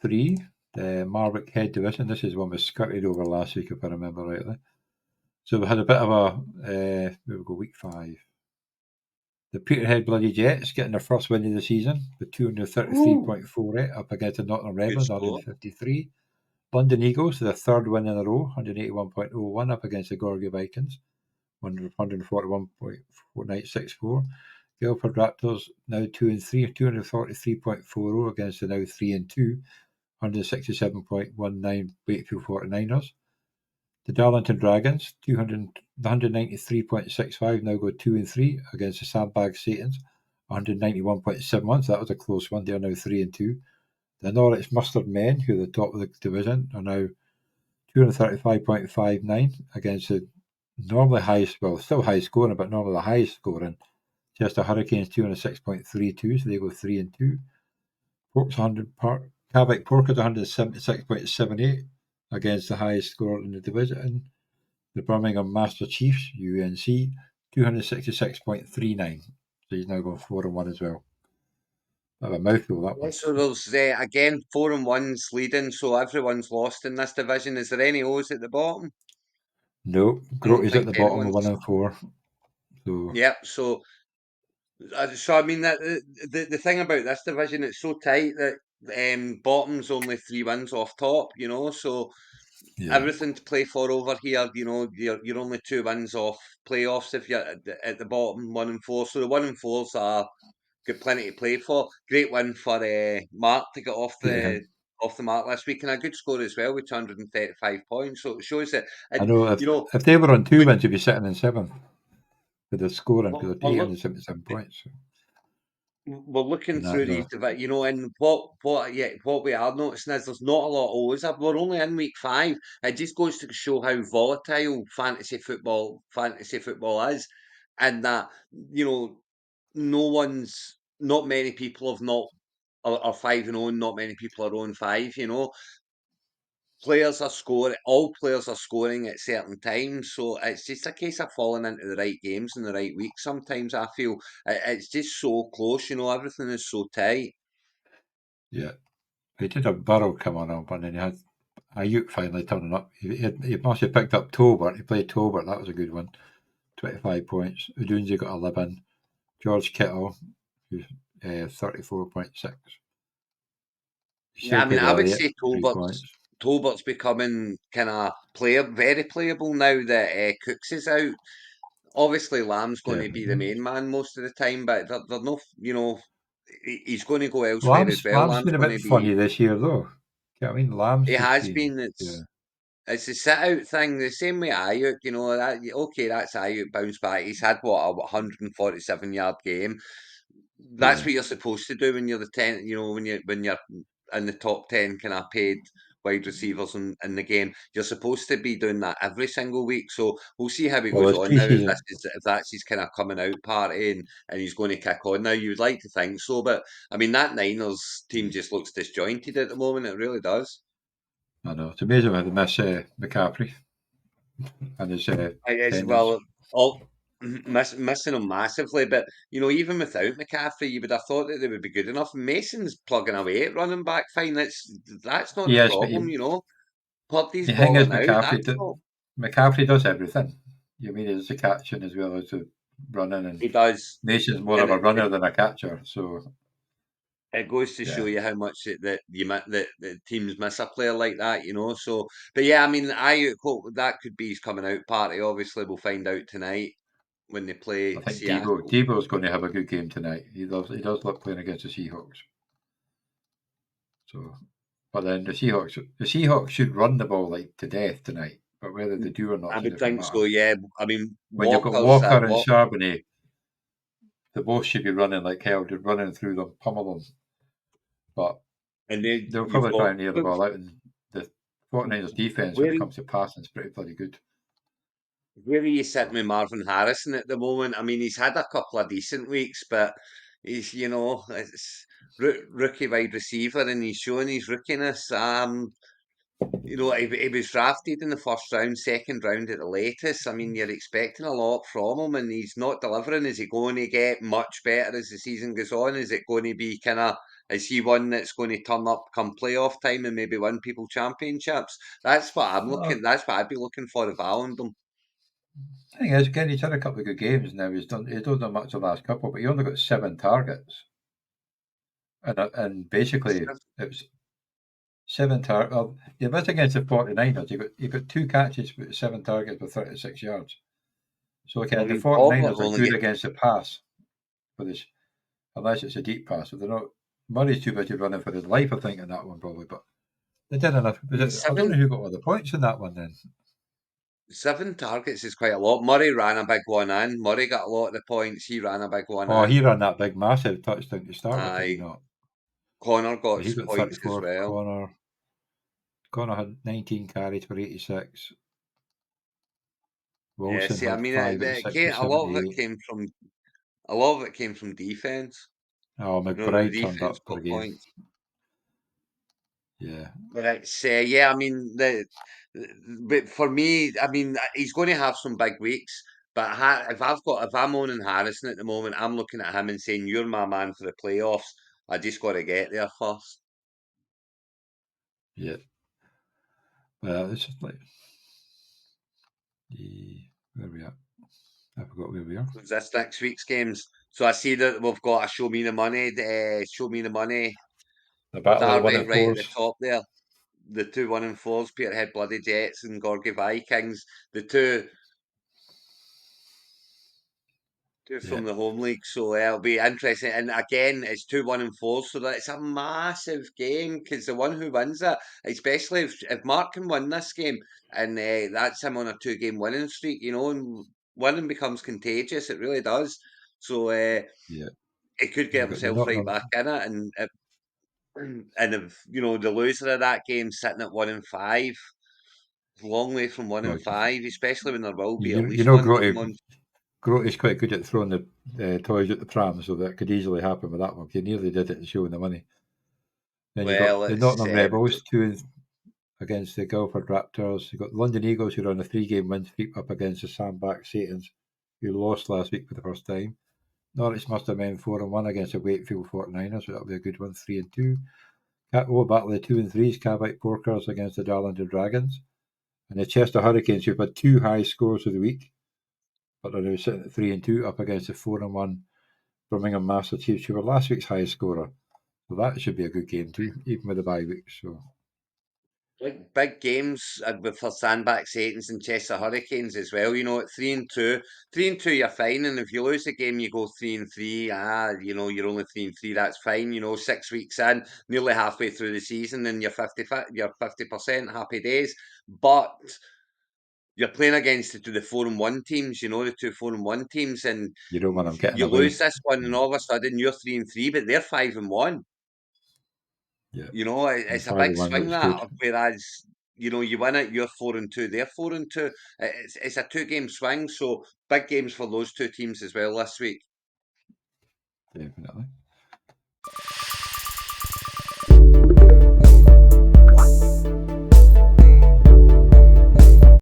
3, the Marwick Head division. This is one we skirted over last week, if I remember rightly. So we had a bit of a, we go week 5. The Peterhead Bloody Jets getting their first win of the season with 233.48 up against the Nottingham Rebels, 153. London Eagles, their third win in a row, 181.01 up against the Gorgie Vikings, 141.4964. Guildford Raptors now 2-3, 243.40 against the now 3-2, 167.19 Wakefield 49ers. The Darlington Dragons, 193.65, now go 2-3 against the Sandbag Satans, 191.71. So that was a close one. They are now 3-2. The Norwich Mustard Men, who are the top of the division, are now 235.59 against the normally highest, well, still high scoring, but normally the highest scoring. Chester Hurricanes 206.32, so they go 3-2. Pork's 100 Cavic Porkers 176.78 against the highest scorer in the division. The Birmingham Master Chiefs, UNC, 266.39. So he's now going 4-1 as well. Bit of a mouthful, that one. So there's again 4-1's leading, so everyone's lost in this division. Is there any O's at the bottom? No, I don't Groty's at think the bottom with anyone's. 1-4. So Yep. So I mean that the thing about this division, it's so tight that bottom's only 3 wins off top. So yeah, everything to play for over here. You're only 2 wins off playoffs if you're at the bottom, 1-4. So the 1-4s are got plenty to play for. Great win for Mark to get off Peterhead. the mark last week, and a good score as well with 235 points. So it shows that, I and know if they were on 2 wins, they'd be sitting in 7th with the scoring because they're we're, look, 877 points. So. we're looking And that through is these, and what we are noticing is there's not a lot of O's. We're only in week 5. It just goes to show how volatile fantasy football is, and that not many people have not are 5-0, and not many people are on 5. Players are scoring. All players are scoring at certain times, so it's just a case of falling into the right games in the right week. Sometimes I feel it's just so close. Everything is so tight. Yeah, he did have Burrow come on up, and then he had Ayuk finally turning up. He must have picked up Tolbert. He played Tolbert. That was a good one. 25 points. Udunzi got 11. George Kittle, who's 34.6. Yeah, I mean, Shilkid I would Elliott, say 3 points. Tolbert's becoming kind of very playable now that Cooks is out. Obviously, Lamb's going to be the Definitely. main man most of the time, but they're no, he's going to go elsewhere as well. Lamb's Lamb's been a going bit to be. funny this year, though. You know what I mean? Lamb's He just has been, been. yeah, It's a sit out thing, the same way Ayuk, that okay, that's Ayuk bounce back. He's had what a 147-yard game. That's yeah. what you're supposed to do when you're the 10, when you're in the top 10 kind of paid wide receivers in the game. You're supposed to be doing that every single week. So we'll see how he Well, goes it's on now preseason. if that's his kind of coming out party and he's going to kick on now. You'd like to think so, but I mean that Niners team just looks disjointed at the moment. It really does. I know. It's amazing how they miss McCaffrey and his It's tendons. well, missing him massively, but even without McCaffrey, you would have thought that they would be good enough. Mason's plugging away at running back fine. That's not the Yes, but problem. Purdy's the thing is, balling out. That's all McCaffrey does everything. You mean he does the catching as well as the running, and he does, Mason's more of and a runner than a catcher. So it goes to show yeah, you how much that teams miss a player like that. So, but yeah, I mean, I hope that could be his coming out party. Obviously, we'll find out tonight when they I play think Seattle. Debo's going to have a good game tonight. He does look playing against the Seahawks. So, but then the Seahawks should run the ball like to death tonight. But whether they do or not I is a would different think matter. so. Yeah, I mean, When you've got Walker's Walker and Walk. Charbonnet, they both should be running like hell, just running through them, pummel them. But And then they'll you've probably try got and air the ball out. And the 49ers defense, when where it comes to passing, is pretty bloody good. where are you sitting So with Marvin Harrison at the moment? I mean, he's had a couple of decent weeks, but he's it's rookie wide receiver, and he's showing his rookiness. He was drafted in the first round, second round at the latest. I mean, you're expecting a lot from him, and he's not delivering. Is he going to get much better as the season goes on? Is it going to be kind of Is he one that's going to turn up come playoff time and maybe win people championships? That's what I'm looking. That's what I'd be looking for if I owned him. Thing is, again, he's had a couple of good games now. He's don't done much the last couple, but he only got 7 targets, and basically it was 7 targets. Well, he was against the 49ers. He got 2 catches, but 7 targets for 36 yards. So again, Well, the he's probably 49ers are only good get. against the pass, for this, unless it's a deep pass. But they're not. Murray's too busy running for his life, I think, in that one probably. But they did enough. I don't know Seven who got all the points in that one then. seven targets is quite a lot. Murray ran a big one in. Murray got a lot of the points. He ran a big one Oh, in. he ran that big, massive touchdown to start with, did he Aye, not? Connor got Yeah, he got points as 34. well. Connor had 19 carries for 86. Yeah, Wilson see, I had mean, 5 at 6 for a lot of it 78. came from defense. Oh, You know, the McBride turned defense up for got the game. points. Yeah. But it's yeah, I mean but for me, I mean he's going to have some big weeks. But if I'm owning Harrison at the moment, I'm looking at him and saying, "You're my man for the playoffs. I just got to get there first." Yeah. Well, it's just like, where are we at? I forgot where we are. Because this next week's games. So I see that we've got a show me the money The battle of the 1 derby and right at the 4s. top there. The two 1 and 4s, Peterhead Bloody Jets and Gorgie Vikings. The two Yeah. from the home league, so it'll be interesting. And again, it's two 1 and 4s, so that's a massive game because the one who wins it, especially if Mark can win this game, and that's him on a 2 game winning streak, and winning becomes contagious. It really does. So Yeah. he could get You've got the himself right Nottingham. back in it, and if the loser of that game sitting at 1 and 5, long way from one Well, and five, especially when there will be at you least know, one game on. Grote's quite good at throwing the toys at the pram, so that could easily happen with that one. He nearly did it and showing the money. Then you got Well, the it's Nottingham Rebels, 2 against the Guildford Raptors. You've got London Eagles, who are on a 3-game win streak up against the Sandbach Satans, who lost last week for the first time. Norwich must have been 4-1 against the Wakefield 49ers, so that'll be a good one, 3-2. Battle of the 2 and 3s, Cavite Porkers against the Darlington Dragons. And the Chester Hurricanes, who've had 2 high scores of the week, but are now sitting at 3-2 up against the 4-1 Birmingham Master Chiefs, who were last week's highest scorer. So that should be a good game too, even with the bye week. So big games for Sandbach Satans and Chester Hurricanes as well. At 3-2, 3-2, you're fine. And if you lose the game, you go 3-3. You're only 3-3. That's fine. 6 weeks in, nearly halfway through the season, and you're 50%. Happy days. But you're playing against the 4-1 teams. The two 4-1 teams, and you don't want them getting you lose away. this one, and all of a sudden you're 3-3, but they're 5-1. Yeah, and It's a big 5-1 swing looks that. good. Whereas, you win it, you're 4-2, they're 4-2. It's a 2 game swing, so big games for those two teams as well this week. Definitely.